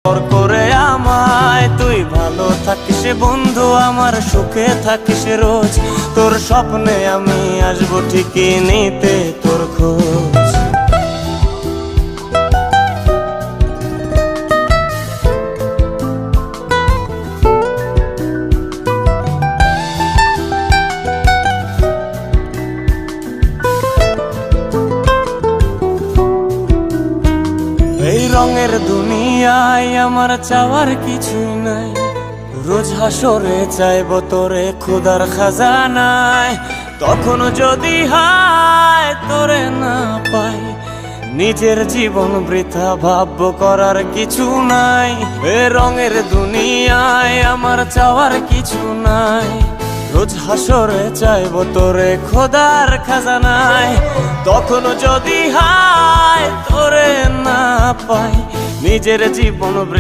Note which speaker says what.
Speaker 1: করে আমায় তুই ভালো থাকিস বন্ধু, আমার সুখে থাকিস রোজ। তোর স্বপ্নে আমি আসবো ঠিকই নিতে তোর খোঁজ। এই রঙের দুনিয়ায় আমার চাওয়ার কিছুই নাই, রোজ হাসরে চাইব তোরে খোদার খাজানায়। তখন যদি হায় তোরে না পাই, নিজের জীবন বৃথা ভাববো করার কিছু নাই। এ রঙের দুনিয়ায় আমার চাওয়ার কিছু নাই, রোজ হাসরে চাইব তোরে খোদার খাজানায়। তখন যদি হায় তোরে না পাই, নিজের জীবন